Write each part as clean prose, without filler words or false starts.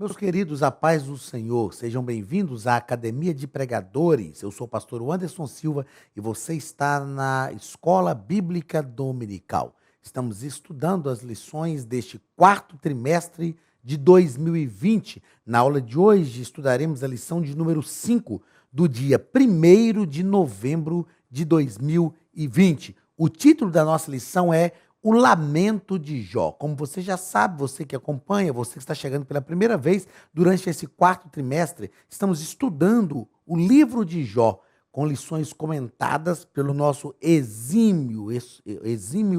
Meus queridos, a paz do Senhor, sejam bem-vindos à Academia de Pregadores. Eu sou o pastor Anderson Silva e você está na Escola Bíblica Dominical. Estamos estudando as lições deste quarto trimestre de 2020. Na aula de hoje, estudaremos a lição de número 5, do dia 1º de novembro de 2020. O título da nossa lição é O Lamento de Jó. Como você já sabe, você que acompanha, você que está chegando pela primeira vez durante esse quarto trimestre, estamos estudando o livro de Jó, com lições comentadas pelo nosso exímio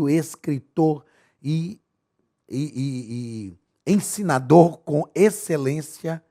escritor e ensinador com excelência,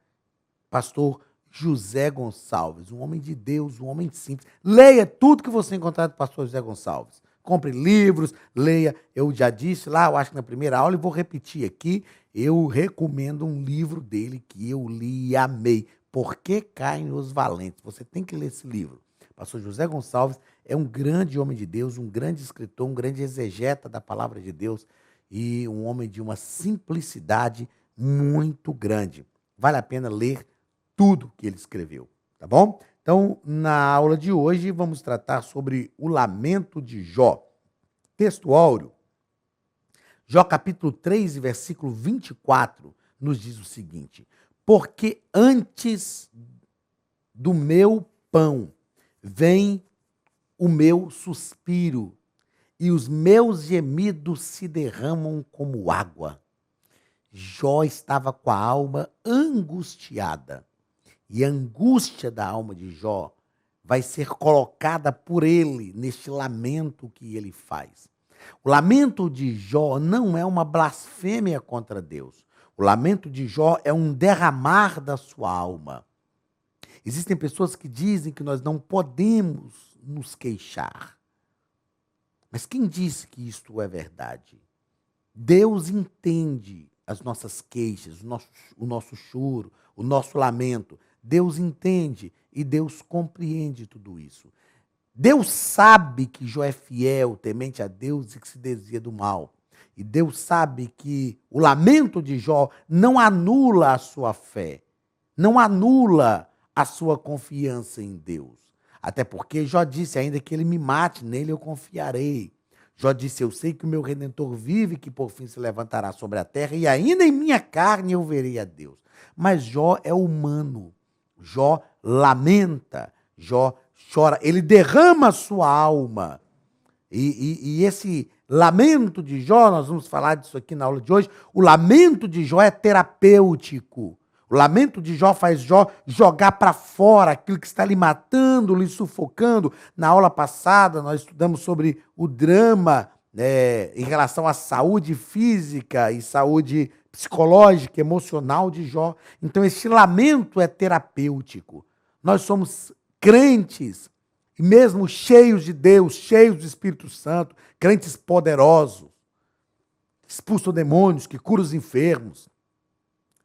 pastor José Gonçalves, um homem de Deus, um homem simples. Leia tudo que você encontrar do pastor José Gonçalves. Compre livros, leia. Eu já disse lá, eu acho que na primeira aula, e vou repetir aqui, eu recomendo um livro dele que eu li e amei. Por que caem os valentes? Você tem que ler esse livro. Pastor José Gonçalves é um grande homem de Deus, um grande escritor, um grande exegeta da palavra de Deus e um homem de uma simplicidade muito grande. Vale a pena ler tudo que ele escreveu, tá bom? Então, na aula de hoje, vamos tratar sobre o lamento de Jó. Texto áureo. Jó capítulo 3, versículo 24, nos diz o seguinte: porque antes do meu pão vem o meu suspiro, e os meus gemidos se derramam como água. Jó estava com a alma angustiada. E a angústia da alma de Jó vai ser colocada por ele neste lamento que ele faz. O lamento de Jó não é uma blasfêmia contra Deus. O lamento de Jó é um derramar da sua alma. Existem pessoas que dizem que nós não podemos nos queixar. Mas quem disse que isto é verdade? Deus entende as nossas queixas, o nosso choro, o nosso lamento. Deus entende e Deus compreende tudo isso. Deus sabe que Jó é fiel, temente a Deus e que se desvia do mal. E Deus sabe que o lamento de Jó não anula a sua fé, não anula a sua confiança em Deus. Até porque Jó disse, ainda que ele me mate, nele eu confiarei. Jó disse, eu sei que o meu Redentor vive, que por fim se levantará sobre a terra, e ainda em minha carne eu verei a Deus. Mas Jó é humano. Jó lamenta, Jó chora, ele derrama a sua alma. E esse lamento de Jó, nós vamos falar disso aqui na aula de hoje, o lamento de Jó é terapêutico. O lamento de Jó faz Jó jogar para fora aquilo que está lhe matando, lhe sufocando. Na aula passada, nós estudamos sobre o drama em relação à saúde física e saúde psicológica, emocional de Jó. Então, esse lamento é terapêutico. Nós somos crentes, e mesmo cheios de Deus, cheios do Espírito Santo, crentes poderosos, expulsam demônios, que curam os enfermos.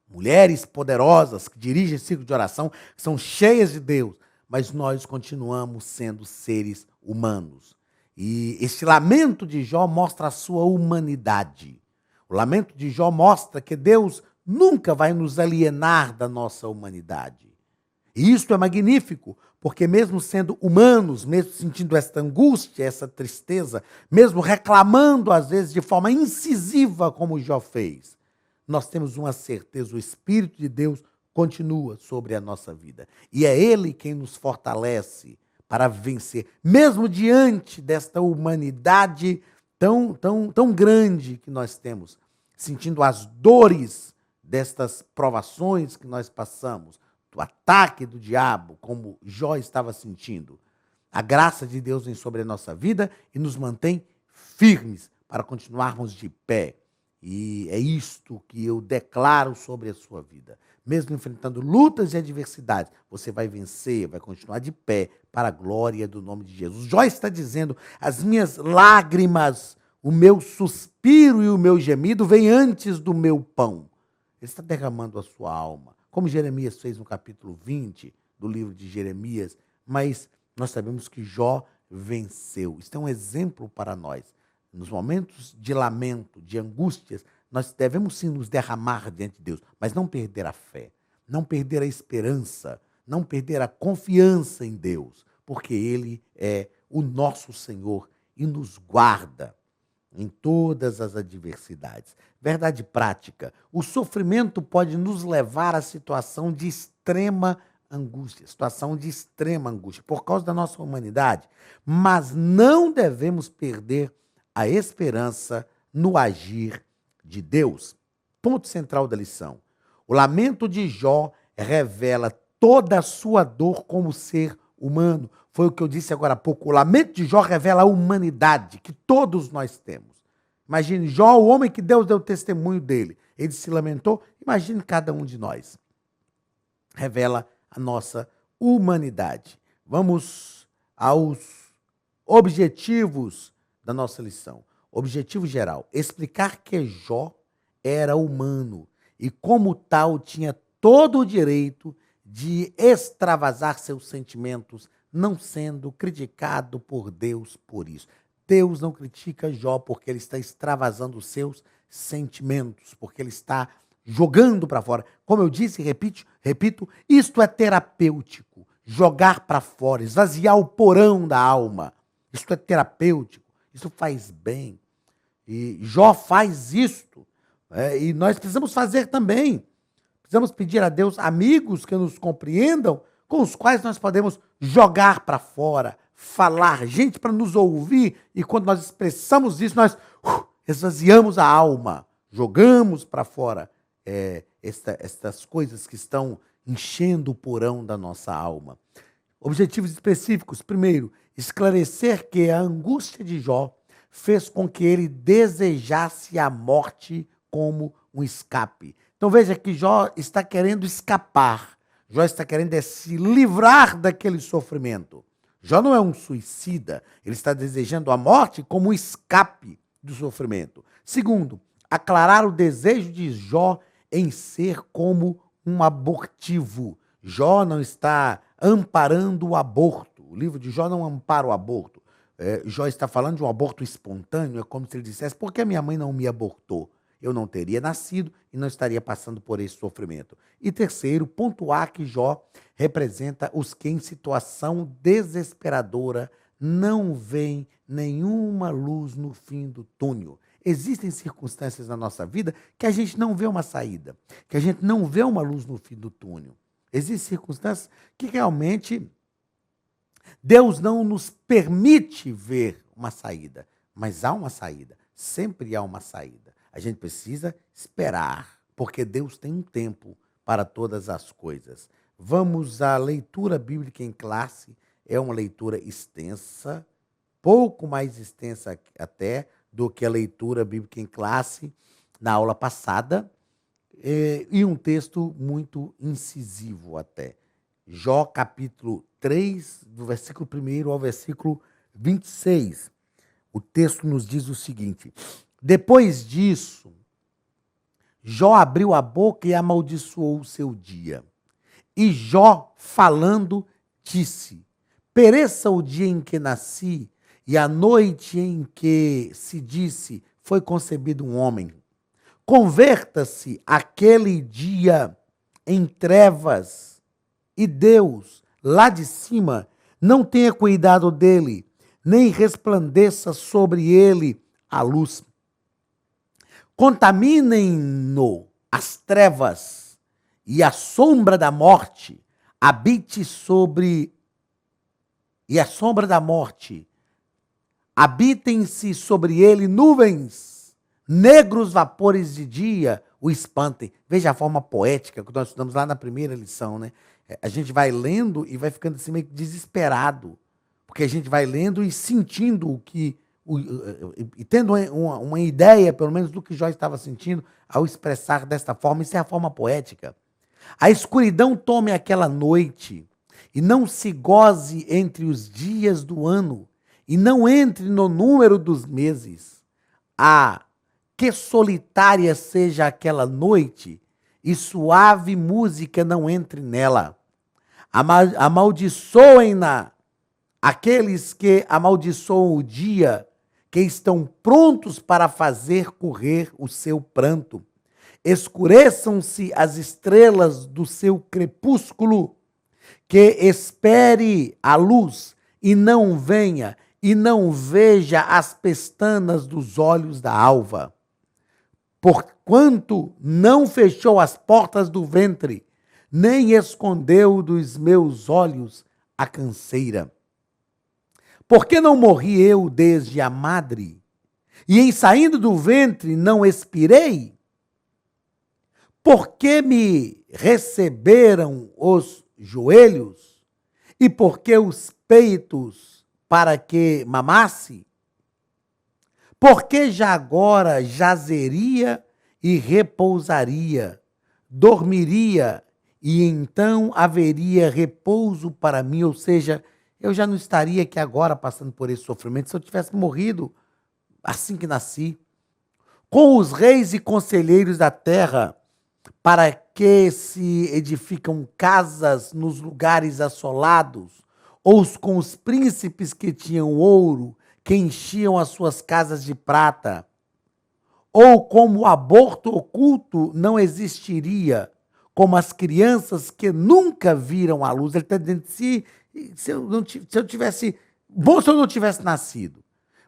Mulheres poderosas que dirigem círculo de oração, são cheias de Deus, mas nós continuamos sendo seres humanos. E esse lamento de Jó mostra a sua humanidade. O lamento de Jó mostra que Deus nunca vai nos alienar da nossa humanidade. E isso é magnífico, porque mesmo sendo humanos, mesmo sentindo esta angústia, essa tristeza, mesmo reclamando às vezes de forma incisiva como Jó fez, nós temos uma certeza, o Espírito de Deus continua sobre a nossa vida. E é Ele quem nos fortalece para vencer, mesmo diante desta humanidade tão grande que nós temos, sentindo as dores destas provações que nós passamos, do ataque do diabo, como Jó estava sentindo. A graça de Deus vem sobre a nossa vida e nos mantém firmes para continuarmos de pé. E é isto que eu declaro sobre a sua vida. Mesmo enfrentando lutas e adversidades, você vai vencer, vai continuar de pé para a glória do nome de Jesus. Jó está dizendo, as minhas lágrimas, o meu suspiro e o meu gemido vêm antes do meu pão. Ele está derramando a sua alma, como Jeremias fez no capítulo 20 do livro de Jeremias, mas nós sabemos que Jó venceu. Isto é um exemplo para nós. Nos momentos de lamento, de angústias, nós devemos sim nos derramar diante de Deus, mas não perder a fé, não perder a esperança, não perder a confiança em Deus, porque Ele é o nosso Senhor e nos guarda em todas as adversidades. Verdade prática, o sofrimento pode nos levar à situação de extrema angústia, por causa da nossa humanidade, mas não devemos perder a esperança no agir de Deus. Ponto central da lição. O lamento de Jó revela toda a sua dor como ser humano. Foi o que eu disse agora há pouco. O lamento de Jó revela a humanidade que todos nós temos. Imagine Jó, o homem que Deus deu testemunho dele. Ele se lamentou. Imagine cada um de nós. Revela a nossa humanidade. Vamos aos objetivos da nossa lição. Objetivo geral: explicar que Jó era humano e, como tal, tinha todo o direito de extravasar seus sentimentos, não sendo criticado por Deus por isso. Deus não critica Jó porque ele está extravasando os seus sentimentos, porque ele está jogando para fora. Como eu disse e repito, isto é terapêutico. Jogar para fora, esvaziar o porão da alma. Isto é terapêutico, isso faz bem. E Jó faz isto. E nós precisamos fazer também. Precisamos pedir a Deus amigos que nos compreendam, com os quais nós podemos jogar para fora, falar, gente para nos ouvir, e quando nós expressamos isso, nós esvaziamos a alma, jogamos para fora estas coisas que estão enchendo o porão da nossa alma. Objetivos específicos. Primeiro, esclarecer que a angústia de Jó fez com que ele desejasse a morte como um escape. Então veja que Jó está querendo escapar. Jó está querendo se livrar daquele sofrimento. Jó não é um suicida. Ele está desejando a morte como um escape do sofrimento. Segundo, aclarar o desejo de Jó em ser como um abortivo. Jó não está amparando o aborto. O livro de Jó não ampara o aborto. Jó está falando de um aborto espontâneo. É como se ele dissesse: por que a minha mãe não me abortou? Eu não teria nascido e não estaria passando por esse sofrimento. E terceiro, pontuar que Jó representa os que em situação desesperadora não veem nenhuma luz no fim do túnel. Existem circunstâncias na nossa vida que a gente não vê uma saída, que a gente não vê uma luz no fim do túnel. Existem circunstâncias que realmente Deus não nos permite ver uma saída, mas há uma saída, sempre há uma saída. A gente precisa esperar, porque Deus tem um tempo para todas as coisas. Vamos à leitura bíblica em classe. É uma leitura extensa, pouco mais extensa até do que a leitura bíblica em classe na aula passada, e um texto muito incisivo até. Jó capítulo 3, do versículo 1 ao versículo 26. O texto nos diz o seguinte: depois disso, Jó abriu a boca e amaldiçoou o seu dia. E Jó, falando, disse: pereça o dia em que nasci, e a noite em que se disse, foi concebido um homem. Converta-se aquele dia em trevas, e Deus, lá de cima, não tenha cuidado dele, nem resplandeça sobre ele a luz. Contaminem-no as trevas, e a sombra da morte habite sobre... E a sombra da morte, habitem-se sobre ele nuvens, negros vapores de dia o espantem. Veja a forma poética que nós estudamos lá na primeira lição, né? A gente vai lendo e vai ficando assim meio desesperado, porque a gente vai lendo e sentindo o que... e tendo uma ideia, pelo menos, do que Jó estava sentindo ao expressar desta forma. Isso é a forma poética. A escuridão tome aquela noite, e não se goze entre os dias do ano, e não entre no número dos meses. Que solitária seja aquela noite, e suave música não entre nela. Amaldiçoem-na aqueles que amaldiçoam o dia, que estão prontos para fazer correr o seu pranto. Escureçam-se as estrelas do seu crepúsculo, que espere a luz e não venha, e não veja as pestanas dos olhos da alva. Porquanto não fechou as portas do ventre, nem escondeu dos meus olhos a canseira. Por que não morri eu desde a madre? E em saindo do ventre não expirei? Por que me receberam os joelhos? E por que os peitos para que mamasse? Porque já agora jazeria e repousaria, dormiria, e então haveria repouso para mim, ou seja, eu já não estaria aqui agora passando por esse sofrimento se eu tivesse morrido assim que nasci. Com os reis e conselheiros da terra, para que se edificam casas nos lugares assolados, ou com os príncipes que tinham ouro, que enchiam as suas casas de prata, ou como o aborto oculto não existiria, como as crianças que nunca viram a luz. Ele está dizendo, se eu tivesse, bom se eu não tivesse nascido,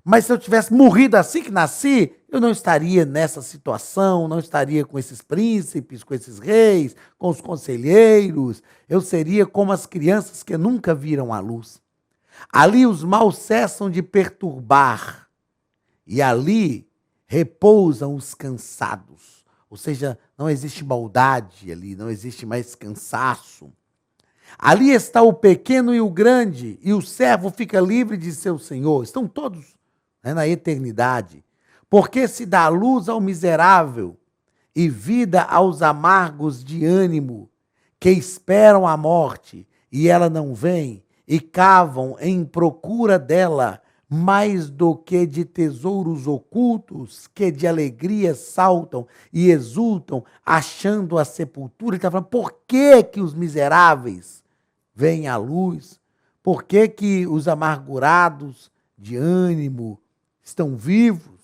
mas se eu tivesse morrido assim que nasci, eu não estaria nessa situação, não estaria com esses príncipes, com esses reis, com os conselheiros, eu seria como as crianças que nunca viram a luz. Ali os maus cessam de perturbar, e ali repousam os cansados. Ou seja, não existe maldade ali, não existe mais cansaço. Ali está o pequeno e o grande, e o servo fica livre de seu senhor. Estão todos, né, na eternidade. Porque se dá luz ao miserável e vida aos amargos de ânimo, que esperam a morte, e ela não vem, e cavam em procura dela, mais do que de tesouros ocultos, que de alegria saltam e exultam, achando a sepultura. Ele está falando, por que que os miseráveis vêm à luz? Por que que os amargurados de ânimo estão vivos?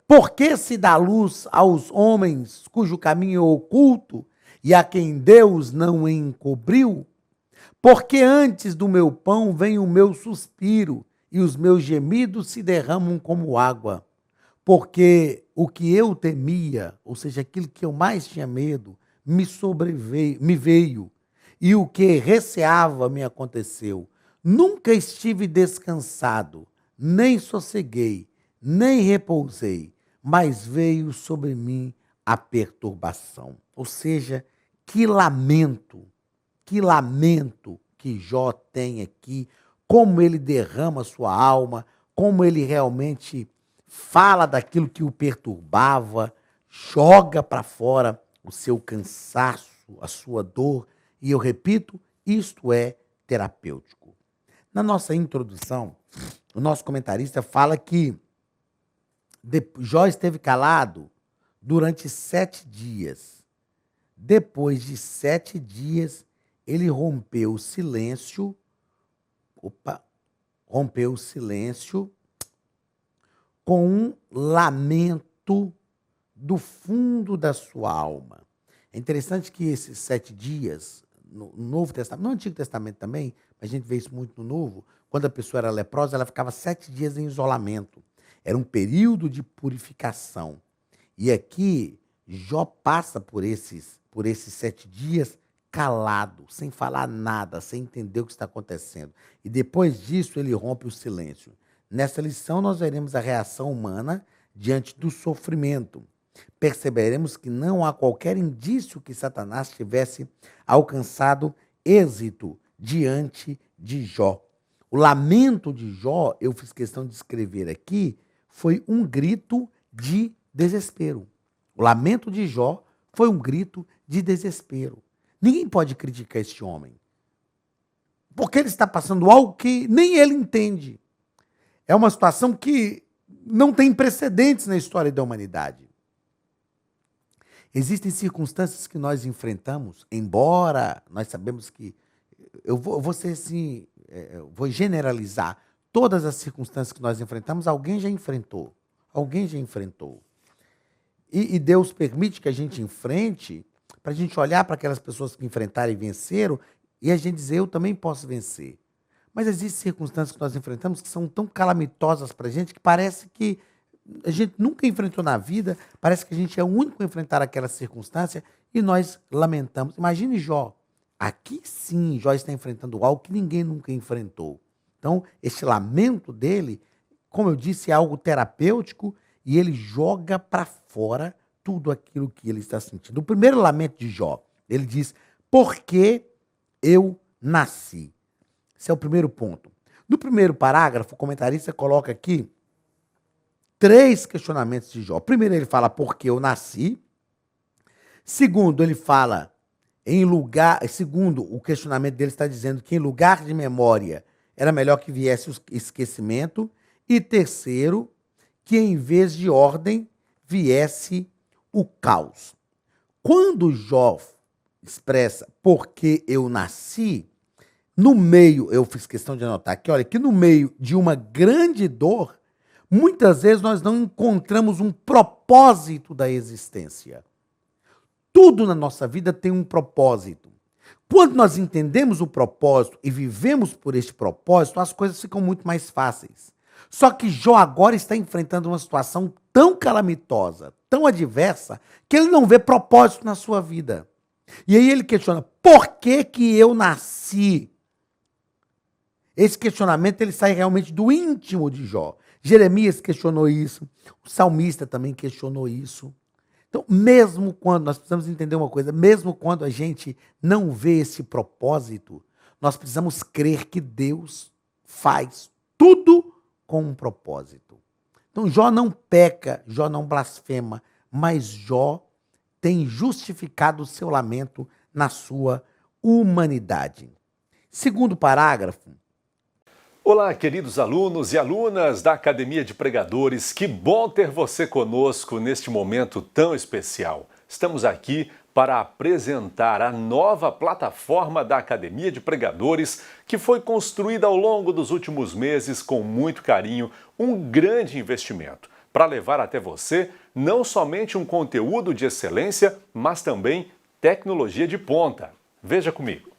Por que se dá luz aos homens cujo caminho é oculto e a quem Deus não encobriu? Porque antes do meu pão vem o meu suspiro, e os meus gemidos se derramam como água. Porque o que eu temia, ou seja, aquilo que eu mais tinha medo, me veio, e o que receava me aconteceu. Nunca estive descansado, nem sosseguei, nem repousei, mas veio sobre mim a perturbação. Ou seja, que lamento que Jó tem aqui, como ele derrama sua alma, como ele realmente fala daquilo que o perturbava, joga para fora o seu cansaço, a sua dor. E eu repito, isto é terapêutico. Na nossa introdução, o nosso comentarista fala que Jó esteve calado durante 7 dias. Depois de 7 dias, ele rompeu o silêncio, com um lamento do fundo da sua alma. É interessante que esses 7 dias, no Novo Testamento, no Antigo Testamento também, mas a gente vê isso muito no Novo, quando a pessoa era leprosa, ela ficava 7 dias em isolamento. Era um período de purificação. E aqui, Jó passa por esses 7 dias calado, sem falar nada, sem entender o que está acontecendo. E depois disso, ele rompe o silêncio. Nessa lição, nós veremos a reação humana diante do sofrimento. Perceberemos que não há qualquer indício que Satanás tivesse alcançado êxito diante de Jó. O lamento de Jó, eu fiz questão de escrever aqui, foi um grito de desespero. O lamento de Jó foi um grito de desespero. Ninguém pode criticar este homem, porque ele está passando algo que nem ele entende. É uma situação que não tem precedentes na história da humanidade. Existem circunstâncias que nós enfrentamos, embora nós sabemos que, eu vou ser assim, vou generalizar, todas as circunstâncias que nós enfrentamos, alguém já enfrentou. Alguém já enfrentou. E Deus permite que a gente enfrente, para a gente olhar para aquelas pessoas que enfrentaram e venceram, e a gente dizer, eu também posso vencer. Mas existem circunstâncias que nós enfrentamos que são tão calamitosas para a gente que parece que a gente nunca enfrentou na vida, parece que a gente é o único a enfrentar aquela circunstância e nós lamentamos. Imagine Jó. Aqui sim, Jó está enfrentando algo que ninguém nunca enfrentou. Então, este lamento dele, como eu disse, é algo terapêutico e ele joga para fora tudo aquilo que ele está sentindo. O primeiro lamento de Jó, ele diz, por que eu nasci? Esse é o primeiro ponto. No primeiro parágrafo, o comentarista coloca aqui 3 questionamentos de Jó. Primeiro, ele fala por que eu nasci. Segundo, ele fala segundo, o questionamento dele está dizendo que em lugar de memória era melhor que viesse o esquecimento. E terceiro, que em vez de ordem viesse o caos. Quando Jó expressa por que eu nasci, no meio, eu fiz questão de anotar aqui, olha, que no meio de uma grande dor, muitas vezes nós não encontramos um propósito da existência. Tudo na nossa vida tem um propósito. Quando nós entendemos o propósito e vivemos por este propósito, as coisas ficam muito mais fáceis. Só que Jó agora está enfrentando uma situação tão calamitosa, tão adversa, que ele não vê propósito na sua vida. E aí ele questiona, por que que eu nasci? Esse questionamento ele sai realmente do íntimo de Jó. Jeremias questionou isso, o salmista também questionou isso. Então, mesmo quando, nós precisamos entender uma coisa, mesmo quando a gente não vê esse propósito, nós precisamos crer que Deus faz tudo com um propósito. Então, Jó não peca, Jó não blasfema, mas Jó tem justificado o seu lamento na sua humanidade. Segundo parágrafo. Olá, queridos alunos e alunas da Academia de Pregadores, que bom ter você conosco neste momento tão especial. Estamos aqui para apresentar a nova plataforma da Academia de Pregadores, que foi construída ao longo dos últimos meses com muito carinho, um grande investimento, para levar até você não somente um conteúdo de excelência, mas também tecnologia de ponta. Veja comigo.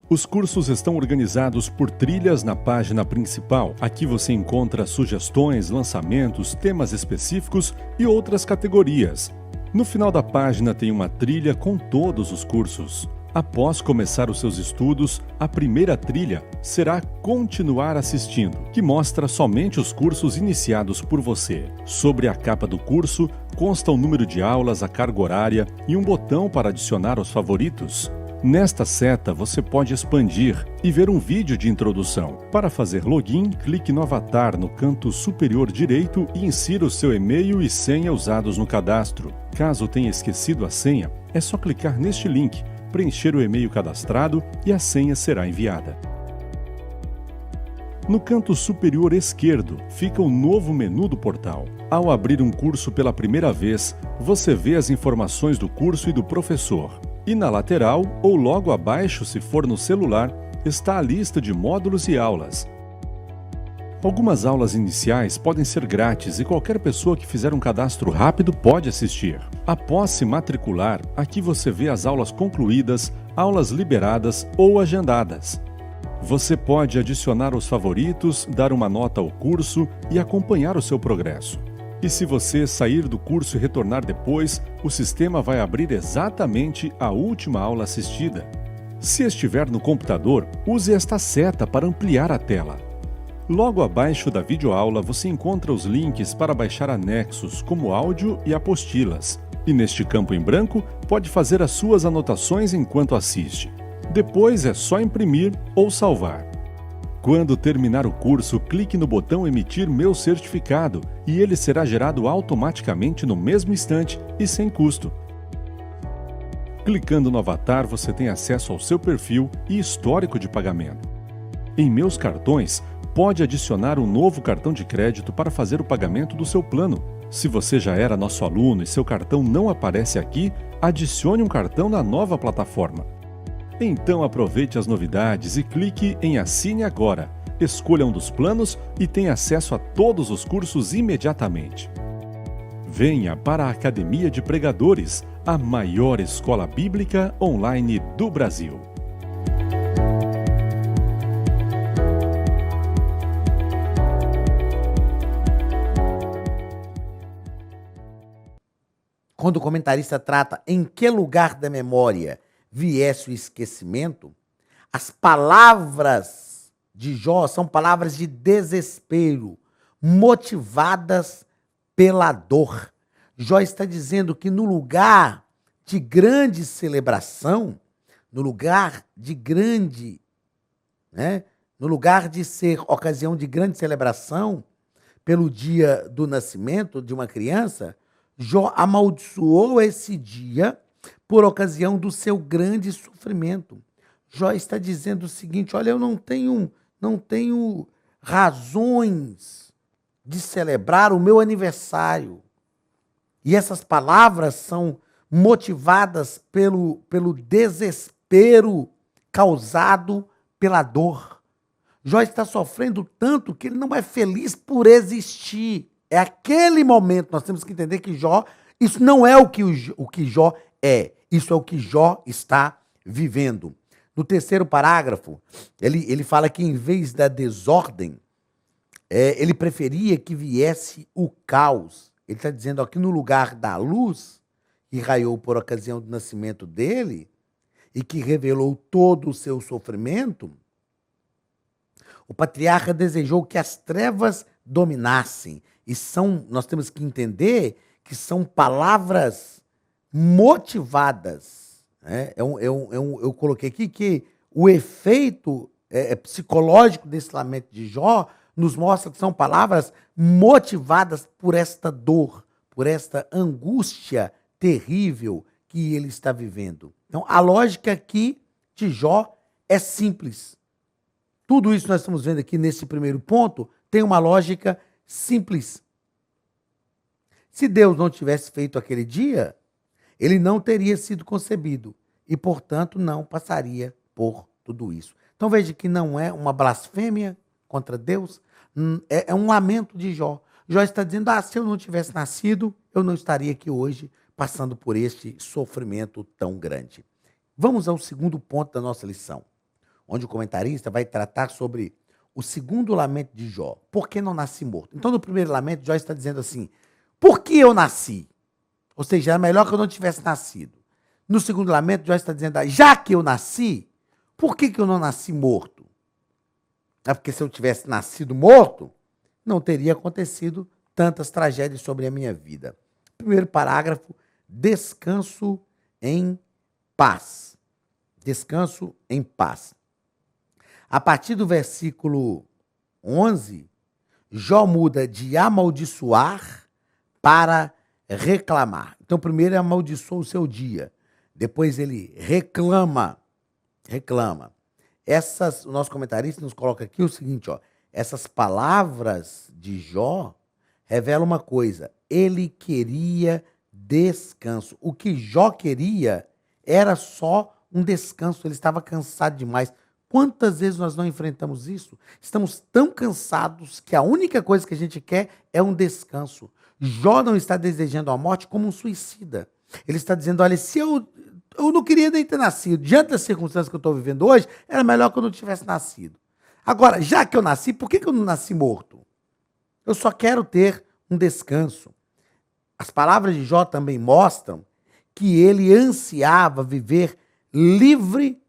Os cursos estão organizados por trilhas na página principal. Aqui você encontra sugestões, lançamentos, temas específicos e outras categorias. No final da página tem uma trilha com todos os cursos. Após começar os seus estudos, a primeira trilha será Continuar assistindo, que mostra somente os cursos iniciados por você. Sobre a capa do curso, consta o número de aulas, a carga horária e um botão para adicionar aos favoritos. Nesta seta, você pode expandir e ver um vídeo de introdução. Para fazer login, clique no avatar no canto superior direito e insira o seu e-mail e senha usados no cadastro. Caso tenha esquecido a senha, é só clicar neste link, preencher o e-mail cadastrado e a senha será enviada. No canto superior esquerdo fica o novo menu do portal. Ao abrir um curso pela primeira vez, você vê as informações do curso e do professor. E na lateral, ou logo abaixo, se for no celular, está a lista de módulos e aulas. Algumas aulas iniciais podem ser grátis e qualquer pessoa que fizer um cadastro rápido pode assistir. Após se matricular, aqui você vê as aulas concluídas, aulas liberadas ou agendadas. Você pode adicionar os favoritos, dar uma nota ao curso e acompanhar o seu progresso. E se você sair do curso e retornar depois, o sistema vai abrir exatamente a última aula assistida. Se estiver no computador, use esta seta para ampliar a tela. Logo abaixo da videoaula você encontra os links para baixar anexos, como áudio e apostilas. E neste campo em branco, pode fazer as suas anotações enquanto assiste. Depois é só imprimir ou salvar. Quando terminar o curso, clique no botão Emitir meu certificado e ele será gerado automaticamente no mesmo instante e sem custo. Clicando no avatar, você tem acesso ao seu perfil e histórico de pagamento. Em Meus Cartões, pode adicionar um novo cartão de crédito para fazer o pagamento do seu plano. Se você já era nosso aluno e seu cartão não aparece aqui, adicione um cartão na nova plataforma. Então aproveite as novidades e clique em Assine Agora. Escolha um dos planos e tenha acesso a todos os cursos imediatamente. Venha para a Academia de Pregadores, a maior escola bíblica online do Brasil. Quando o comentarista trata em que lugar da memória viesse o esquecimento, as palavras de Jó são palavras de desespero, motivadas pela dor. Jó está dizendo que no lugar de grande celebração, no lugar de grande, no lugar de ser ocasião de grande celebração, pelo dia do nascimento de uma criança, Jó amaldiçoou esse dia por ocasião do seu grande sofrimento. Jó está dizendo o seguinte: olha, eu não tenho razões de celebrar o meu aniversário. E essas palavras são motivadas pelo desespero causado pela dor. Jó está sofrendo tanto que ele não é feliz por existir. É aquele momento, nós temos que entender que Jó, isso não é o que Jó é, isso é o que Jó está vivendo. No terceiro parágrafo, ele fala que em vez da desordem, ele preferia que viesse o caos. Ele está dizendo aqui no lugar da luz, que raiou por ocasião do nascimento dele, e que revelou todo o seu sofrimento, o patriarca desejou que as trevas dominassem. E nós temos que entender que são palavras motivadas. Eu coloquei aqui que o efeito psicológico desse lamento de Jó nos mostra que são palavras motivadas por esta dor, por esta angústia terrível que ele está vivendo. Então, a lógica aqui de Jó é simples. Tudo isso que nós estamos vendo aqui nesse primeiro ponto tem uma lógica simples. Se Deus não tivesse feito aquele dia, ele não teria sido concebido e, portanto, não passaria por tudo isso. Então veja que não é uma blasfêmia contra Deus, é um lamento de Jó. Jó está dizendo: se eu não tivesse nascido, eu não estaria aqui hoje passando por este sofrimento tão grande. Vamos ao segundo ponto da nossa lição, onde o comentarista vai tratar sobre o segundo lamento de Jó. Por que não nasci morto? Então, no primeiro lamento, Jó está dizendo assim: por que eu nasci? Ou seja, era melhor que eu não tivesse nascido. No segundo lamento, Jó está dizendo: já que eu nasci, por que eu não nasci morto? É porque se eu tivesse nascido morto, não teria acontecido tantas tragédias sobre a minha vida. Primeiro parágrafo: descanso em paz. Descanso em paz. A partir do versículo 11, Jó muda de amaldiçoar para reclamar. Então, primeiro ele amaldiçoa o seu dia, depois ele reclama. O nosso comentarista nos coloca aqui o seguinte: essas palavras de Jó revelam uma coisa: ele queria descanso. O que Jó queria era só um descanso, ele estava cansado demais. Quantas vezes nós não enfrentamos isso? Estamos tão cansados que a única coisa que a gente quer é um descanso. Jó não está desejando a morte como um suicida. Ele está dizendo: olha, se eu não queria nem ter nascido, diante das circunstâncias que eu estou vivendo hoje, era melhor que eu não tivesse nascido. Agora, já que eu nasci, por que eu não nasci morto? Eu só quero ter um descanso. As palavras de Jó também mostram que ele ansiava viver livre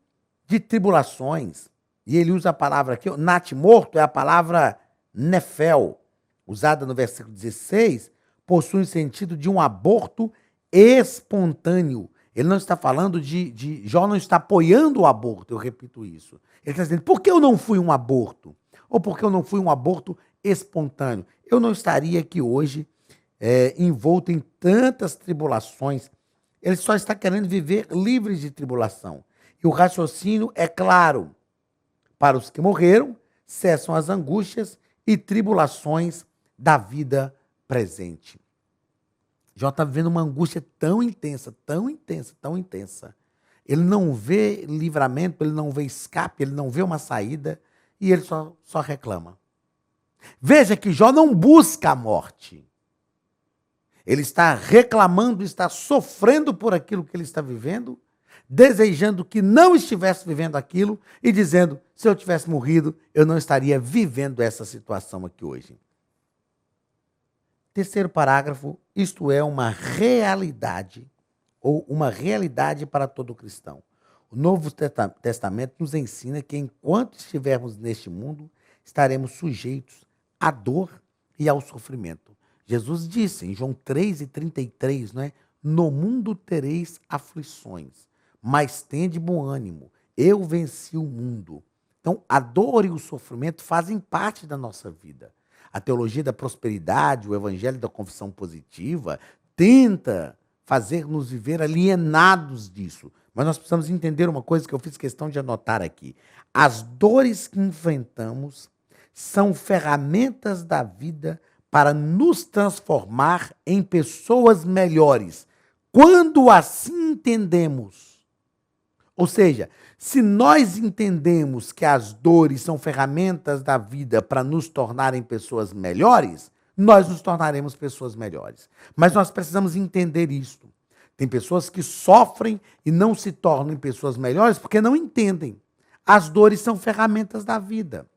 de tribulações. E ele usa a palavra aqui, natimorto é a palavra nefel, usada no versículo 16, possui o sentido de um aborto espontâneo. Ele não está falando Jó não está apoiando o aborto, eu repito isso. Ele está dizendo: por que eu não fui um aborto? Ou por que eu não fui um aborto espontâneo? Eu não estaria aqui hoje envolto em tantas tribulações. Ele só está querendo viver livre de tribulação. E o raciocínio é claro: para os que morreram, cessam as angústias e tribulações da vida presente. Jó está vivendo uma angústia tão intensa, tão intensa, tão intensa. Ele não vê livramento, ele não vê escape, ele não vê uma saída. e ele só reclama. Veja que Jó não busca a morte. Ele está reclamando, está sofrendo por aquilo que ele está vivendo, desejando que não estivesse vivendo aquilo e dizendo, se eu tivesse morrido, eu não estaria vivendo essa situação aqui hoje. Terceiro parágrafo, isto é uma realidade, ou uma realidade para todo cristão. O Novo Testamento nos ensina que enquanto estivermos neste mundo, estaremos sujeitos à dor e ao sofrimento. Jesus disse em João 3:33, não é? No mundo tereis aflições, mas tende bom ânimo, eu venci o mundo. Então, a dor e o sofrimento fazem parte da nossa vida. A teologia da prosperidade, o evangelho da confissão positiva, tenta fazer-nos viver alienados disso. Mas nós precisamos entender uma coisa que eu fiz questão de anotar aqui. As dores que enfrentamos são ferramentas da vida para nos transformar em pessoas melhores. Quando assim entendemos, ou seja, se nós entendemos que as dores são ferramentas da vida para nos tornarem pessoas melhores, nós nos tornaremos pessoas melhores. Mas nós precisamos entender isto. Tem pessoas que sofrem e não se tornam pessoas melhores porque não entendem. As dores são ferramentas da vida.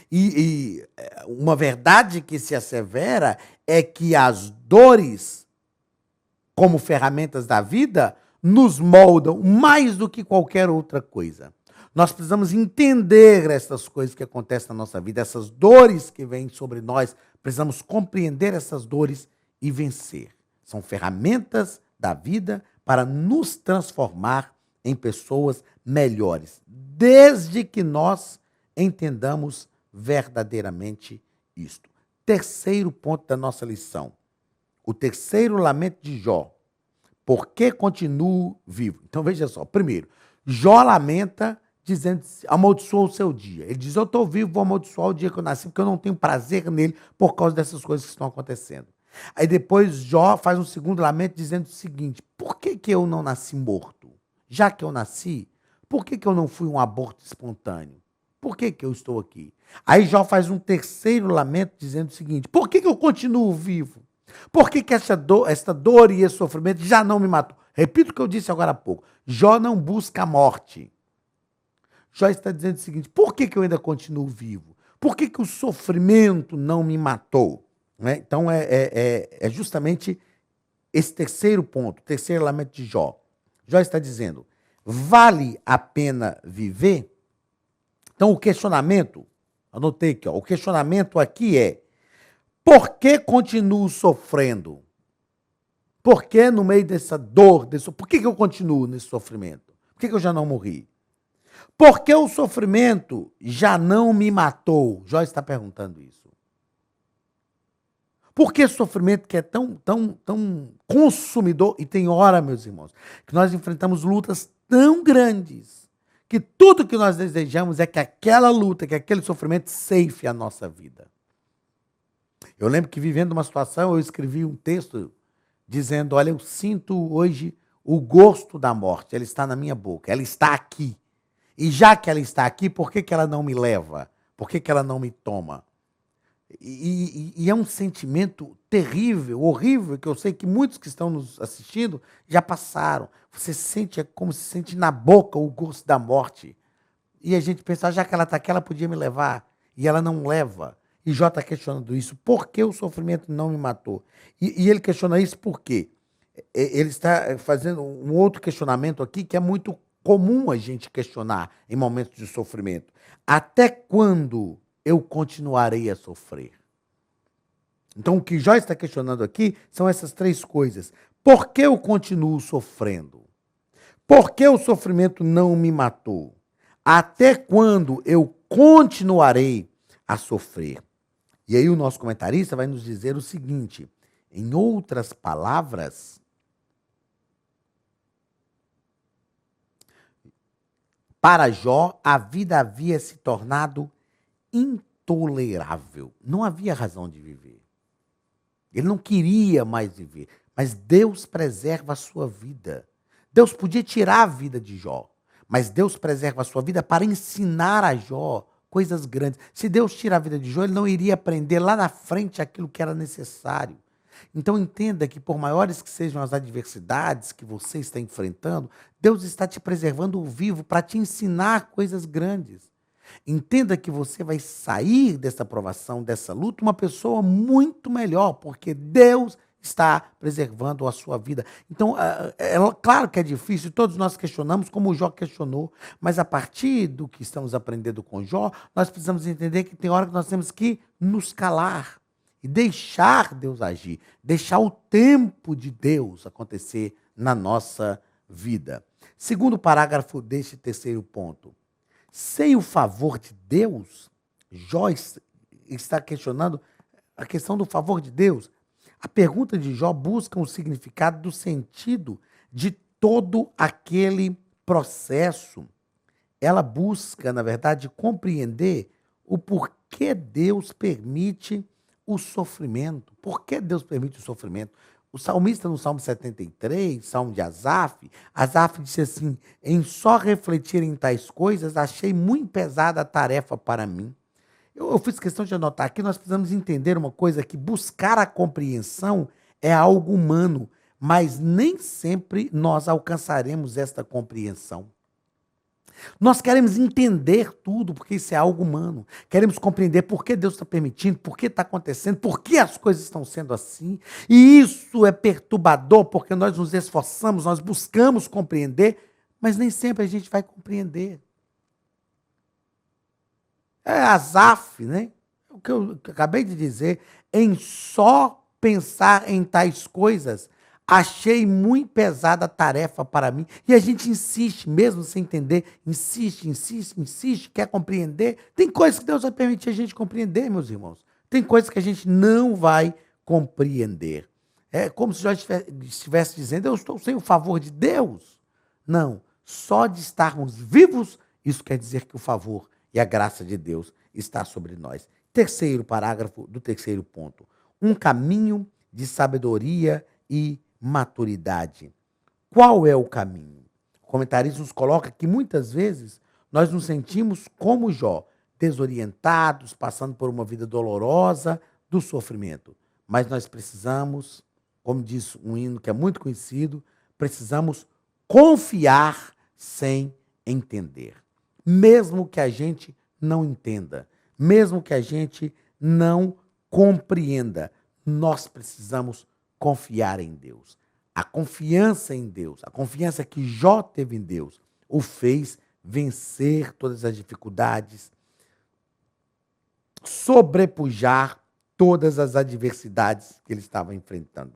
E uma verdade que se assevera é que as dores, como ferramentas da vida, nos moldam mais do que qualquer outra coisa. Nós precisamos entender essas coisas que acontecem na nossa vida, essas dores que vêm sobre nós, precisamos compreender essas dores e vencer. São ferramentas da vida para nos transformar em pessoas melhores, desde que nós entendamos verdadeiramente isto. Terceiro ponto da nossa lição. O terceiro lamento de Jó. Por que continuo vivo? Então veja só. Primeiro, Jó lamenta dizendo, amaldiçoa o seu dia. Ele diz, eu estou vivo, vou amaldiçoar o dia que eu nasci, porque eu não tenho prazer nele por causa dessas coisas que estão acontecendo. Aí depois Jó faz um segundo lamento dizendo o seguinte, por que eu não nasci morto? Já que eu nasci, por que eu não fui um aborto espontâneo? Por que eu estou aqui? Aí Jó faz um terceiro lamento dizendo o seguinte, por que eu continuo vivo? Por que essa dor e esse sofrimento já não me matou? Repito o que eu disse agora há pouco. Jó não busca a morte. Jó está dizendo o seguinte, por que eu ainda continuo vivo? Por que o sofrimento não me matou? Né? Então é justamente esse terceiro ponto, terceiro lamento de Jó. Jó está dizendo, vale a pena viver? Então o questionamento, anotei aqui, o questionamento aqui é, por que continuo sofrendo? Por que no meio dessa dor, por que eu continuo nesse sofrimento? Por que eu já não morri? Por que o sofrimento já não me matou? Jó está perguntando isso. Por que esse sofrimento que é tão consumidor? E tem hora, meus irmãos, que nós enfrentamos lutas tão grandes, que tudo que nós desejamos é que aquela luta, que aquele sofrimento ceife a nossa vida. Eu lembro que vivendo uma situação, eu escrevi um texto dizendo, olha, eu sinto hoje o gosto da morte, ela está na minha boca, ela está aqui. E já que ela está aqui, por que ela não me leva? Por que ela não me toma? E é um sentimento terrível, horrível, que eu sei que muitos que estão nos assistindo já passaram. Você sente, é como se sente na boca o gosto da morte. E a gente pensa, já que ela está aqui, ela podia me levar. E ela não leva. E Jó está questionando isso. Por que o sofrimento não me matou? E ele questiona isso por quê? Ele está fazendo um outro questionamento aqui que é muito comum a gente questionar em momentos de sofrimento. Até quando eu continuarei a sofrer? Então, o que Jó está questionando aqui são essas três coisas. Por que eu continuo sofrendo? Por que o sofrimento não me matou? Até quando eu continuarei a sofrer? E aí o nosso comentarista vai nos dizer o seguinte, em outras palavras, para Jó, a vida havia se tornado intolerável. Não havia razão de viver. Ele não queria mais viver, mas Deus preserva a sua vida. Deus podia tirar a vida de Jó, Mas Deus preserva a sua vida para ensinar a Jó coisas grandes. Se Deus tira a vida de Jó, ele não iria aprender lá na frente aquilo que era necessário. Então entenda que por maiores que sejam as adversidades que você está enfrentando, Deus está te preservando vivo para te ensinar coisas grandes. Entenda que você vai sair dessa provação, dessa luta, uma pessoa muito melhor, porque Deus está preservando a sua vida. Então, claro que é difícil, todos nós questionamos, como o Jó questionou, mas a partir do que estamos aprendendo com o Jó, nós precisamos entender que tem hora que nós temos que nos calar e deixar Deus agir, deixar o tempo de Deus acontecer na nossa vida. Segundo parágrafo deste terceiro ponto. Sem o favor de Deus, Jó está questionando a questão do favor de Deus. A pergunta de Jó busca um significado do sentido de todo aquele processo. Ela busca, na verdade, compreender o porquê Deus permite o sofrimento. Por que Deus permite o sofrimento? O salmista, no Salmo 73, Salmo de Asaf disse assim: em só refletir em tais coisas, achei muito pesada a tarefa para mim. Eu fiz questão de anotar aqui, nós precisamos entender uma coisa, que buscar a compreensão é algo humano, mas nem sempre nós alcançaremos esta compreensão. Nós queremos entender tudo, porque isso é algo humano. Queremos compreender por que Deus está permitindo, por que está acontecendo, por que as coisas estão sendo assim. E isso é perturbador, porque nós nos esforçamos, nós buscamos compreender, mas nem sempre a gente vai compreender. É Asaf, né? O que eu acabei de dizer, em só pensar em tais coisas, achei muito pesada a tarefa para mim. E a gente insiste, mesmo sem entender, insiste, quer compreender. Tem coisas que Deus vai permitir a gente compreender, meus irmãos. Tem coisas que a gente não vai compreender. É como se Jó estivesse dizendo: eu estou sem o favor de Deus. Não, só de estarmos vivos, isso quer dizer que o favor e a graça de Deus está sobre nós. Terceiro parágrafo do terceiro ponto. Um caminho de sabedoria e maturidade. Qual é o caminho? O comentarista nos coloca que muitas vezes nós nos sentimos como Jó, desorientados, passando por uma vida dolorosa do sofrimento. Mas nós precisamos, como diz um hino que é muito conhecido, precisamos confiar sem entender. Mesmo que a gente não entenda, mesmo que a gente não compreenda, nós precisamos confiar em Deus. A confiança em Deus, a confiança que Jó teve em Deus, o fez vencer todas as dificuldades, sobrepujar todas as adversidades que ele estava enfrentando.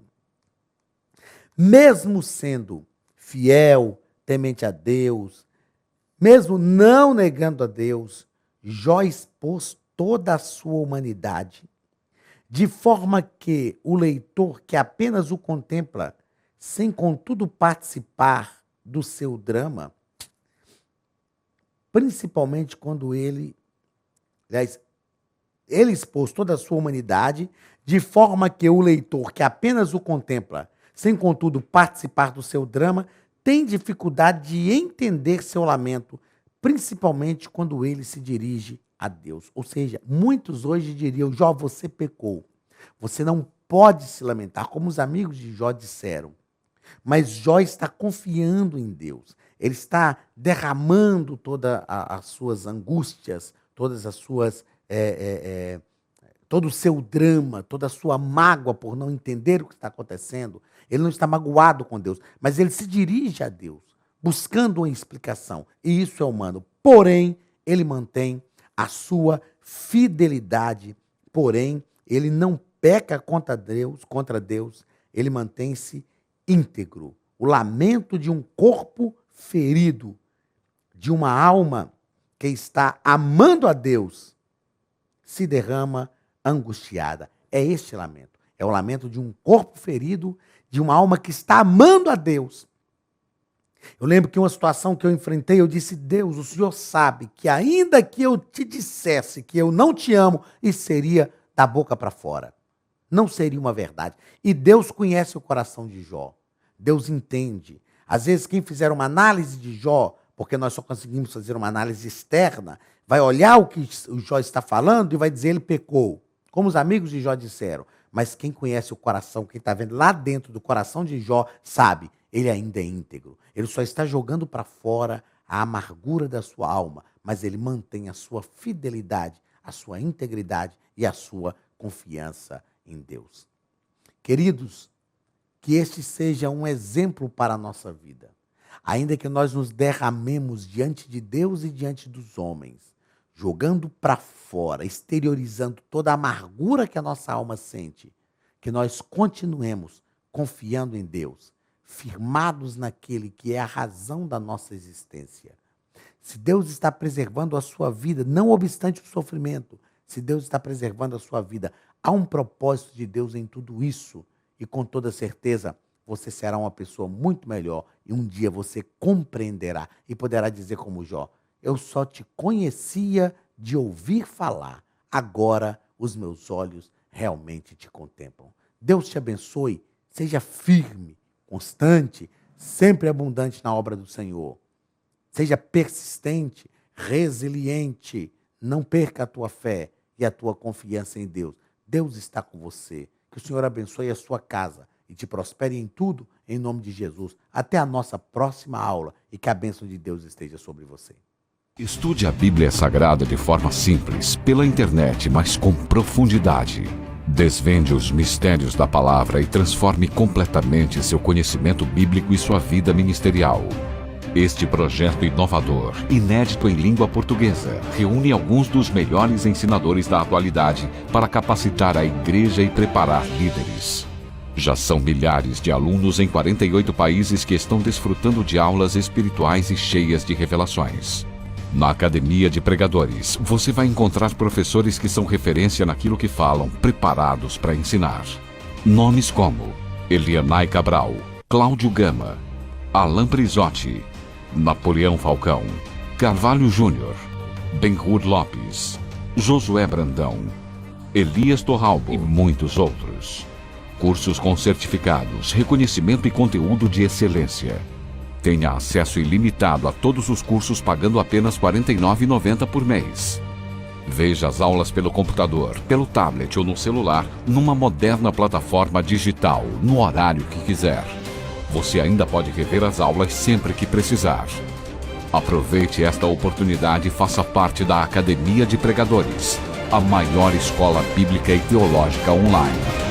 Mesmo sendo fiel, temente a Deus, mesmo não negando a Deus, Jó expôs toda a sua humanidade, de forma que o leitor que apenas o contempla, sem contudo participar do seu drama, principalmente quando ele expôs toda a sua humanidade, de forma que o leitor que apenas o contempla, sem contudo participar do seu drama, tem dificuldade de entender seu lamento, principalmente quando ele se dirige a Deus. Ou seja, muitos hoje diriam: Jó, você pecou. Você não pode se lamentar, como os amigos de Jó disseram. Mas Jó está confiando em Deus. Ele está derramando todas as suas angústias, todas as suas, todo o seu drama, toda a sua mágoa por não entender o que está acontecendo. Ele não está magoado com Deus, mas ele se dirige a Deus, buscando uma explicação. E isso é humano. Porém, ele mantém a sua fidelidade. Porém, ele não peca contra Deus, ele mantém-se íntegro. O lamento de um corpo ferido, de uma alma que está amando a Deus, se derrama angustiada. É este lamento. É o lamento de um corpo ferido, de uma alma que está amando a Deus. Eu lembro que uma situação que eu enfrentei, eu disse: Deus, o Senhor sabe que ainda que eu te dissesse que eu não te amo, isso seria da boca para fora. Não seria uma verdade. E Deus conhece o coração de Jó. Deus entende. Às vezes, quem fizer uma análise de Jó porque nós só conseguimos fazer uma análise externa, vai olhar o que o Jó está falando e vai dizer ele pecou, como os amigos de Jó disseram. Mas quem conhece o coração, quem está vendo lá dentro do coração de Jó, sabe, ele ainda é íntegro. Ele só está jogando para fora a amargura da sua alma, mas ele mantém a sua fidelidade, a sua integridade e a sua confiança em Deus. Queridos, que este seja um exemplo para a nossa vida. Ainda que nós nos derramemos diante de Deus e diante dos homens, jogando para fora, exteriorizando toda a amargura que a nossa alma sente, que nós continuemos confiando em Deus, firmados naquele que é a razão da nossa existência. Se Deus está preservando a sua vida, não obstante o sofrimento, se Deus está preservando a sua vida, há um propósito de Deus em tudo isso, e com toda certeza você será uma pessoa muito melhor, e um dia você compreenderá e poderá dizer como Jó: eu só te conhecia de ouvir falar, agora os meus olhos realmente te contemplam. Deus te abençoe, seja firme, constante, sempre abundante na obra do Senhor. Seja persistente, resiliente, não perca a tua fé e a tua confiança em Deus. Deus está com você. Que o Senhor abençoe a sua casa e te prospere em tudo, em nome de Jesus. Até a nossa próxima aula e que a bênção de Deus esteja sobre você. Estude a Bíblia Sagrada de forma simples, pela internet, mas com profundidade. Desvende os mistérios da palavra e transforme completamente seu conhecimento bíblico e sua vida ministerial. Este projeto inovador, inédito em língua portuguesa, reúne alguns dos melhores ensinadores da atualidade para capacitar a igreja e preparar líderes. Já são milhares de alunos em 48 países que estão desfrutando de aulas espirituais e cheias de revelações. Na Academia de Pregadores, você vai encontrar professores que são referência naquilo que falam, preparados para ensinar. Nomes como Elianai Cabral, Cláudio Gama, Alain Prisotti, Napoleão Falcão, Carvalho Júnior, Benhur Lopes, Josué Brandão, Elias Torralbo e muitos outros. Cursos com certificados, reconhecimento e conteúdo de excelência. Tenha acesso ilimitado a todos os cursos pagando apenas R$ 49,90 por mês. Veja as aulas pelo computador, pelo tablet ou no celular, numa moderna plataforma digital, no horário que quiser. Você ainda pode rever as aulas sempre que precisar. Aproveite esta oportunidade e faça parte da Academia de Pregadores, a maior escola bíblica e teológica online.